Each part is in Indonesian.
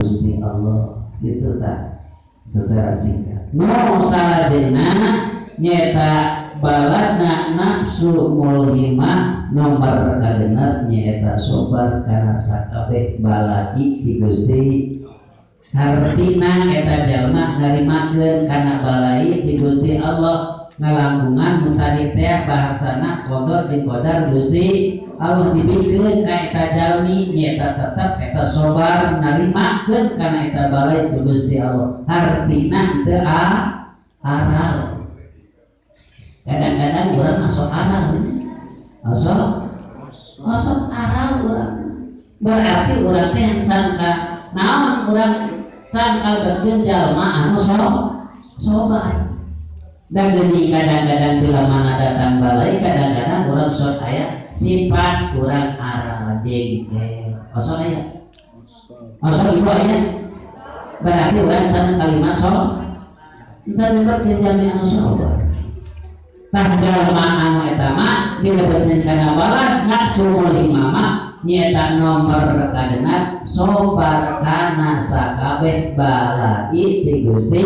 Gusti Allah gitu tak secara singkat. Salajengna nyata baladna nafsu mulhimah nomor kagenep nyata sobar karena sakabeh baladi di Gusti. Hartina eta jalma narimakeun kana balai di Gusti Allah ngalambungan mutadi teh bahasana qadar di qadar Gusti Allah dibikeun ka eta jalmi nyata tetep eta sobar narimakeun kana eta balai di Gusti Allah. Hartina teu aral. Kadang-kadang urang masuk aral. Masuk aral urang. Berarti urang teh sangka naon urang cangkal bekeun jalma anu sobar. Dan geuning kadang-kadang bila mana datang balai kadang-kadang urang sok aya sifat urang aral jengkel. Osok aya. Osok ieu aya. Berarti urang can kalimat encan bekeun jalma anu sobar. Tah jalma anu eta mah dilebetkeun kana balad nafsu mulhimah nyata nomor kadenat sobar kana sakabeh balai ti Gusti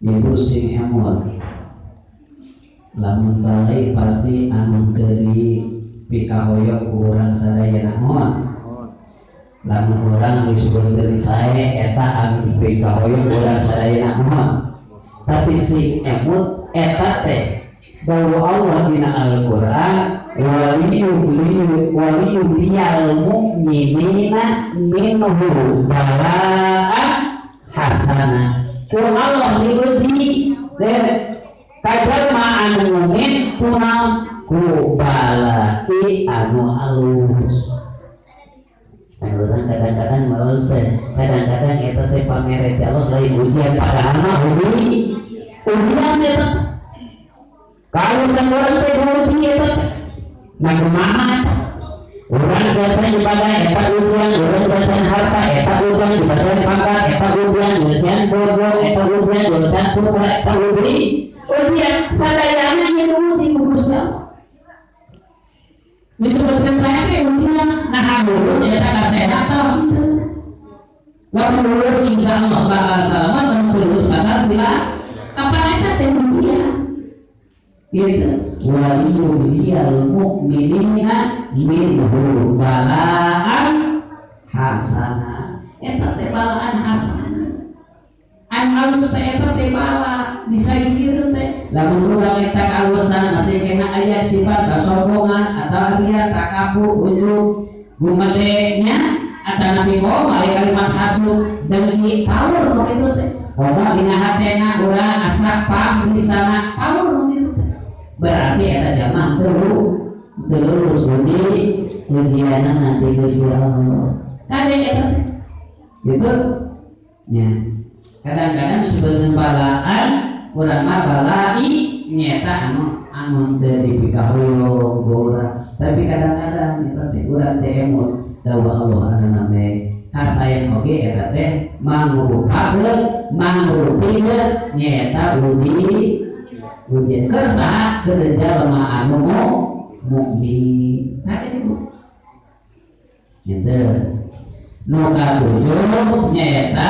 ibu sing emot lamun balai pasti anu teu pikahoyok urang sadayana naon lamun urang disuruh teu sae eta anu pikahoyok urang sadayana naon tapi si emot eta teh bahwa Allah dina Al-Qur'an waliyuhliyal mu'minina minhu bala'an hasanah. Kun Allah diuji kajalma anu mukmin kunal ku balai anu halus. Kadang-kadang halus teh, kadang-kadang eta teh pamere Allah lain ujian padahal mah ujian eta. Kalau seorang teh uji eta nah kumaha urang biasa ibadah eta ujian, urang biasa harta eta ujian, biasa pangkat eta ujian, biasa bodoh eta ujian, biasa putra eta ujian sadayana ieu uji Gusti Allah. Disebutkan saya teh ujian nah lulus eta kasehatan. Lamun lulus insyaallah bakal selamat, lamun lulus bakal silakan. Apa eta teh ujian? Gitu. Waliyuhliyal mu'minina minhu bala'an hasanah. Eta teh balaan hasanah. An alus teh eta teh bala bisa dikieu teh. Lamun urang eta kalusan masih kena aya sifat kasombongan atau ria takabur ujub gumedenya atau nabi mau aya kalimat hasud dan pawur begitu teh. Bahwa dina hatena urang asa pamrisana pawur begitu teh. Berarti eta jamaah terus ujianan nanti Gusti Allah. Kade eta gitu nya. Kadang-kadang disebutkeun balaan urang mah balai nyata anu teu dipikahoyong urang. Tapi kadang-kadang eta teh urang teh emot dawa Allah anana teh kasayan oge eta teh mangrupakeun mangrupikeun nyata ujian kersa kerja lemah anu mukmin kade ibu nyata nu katujuh nyata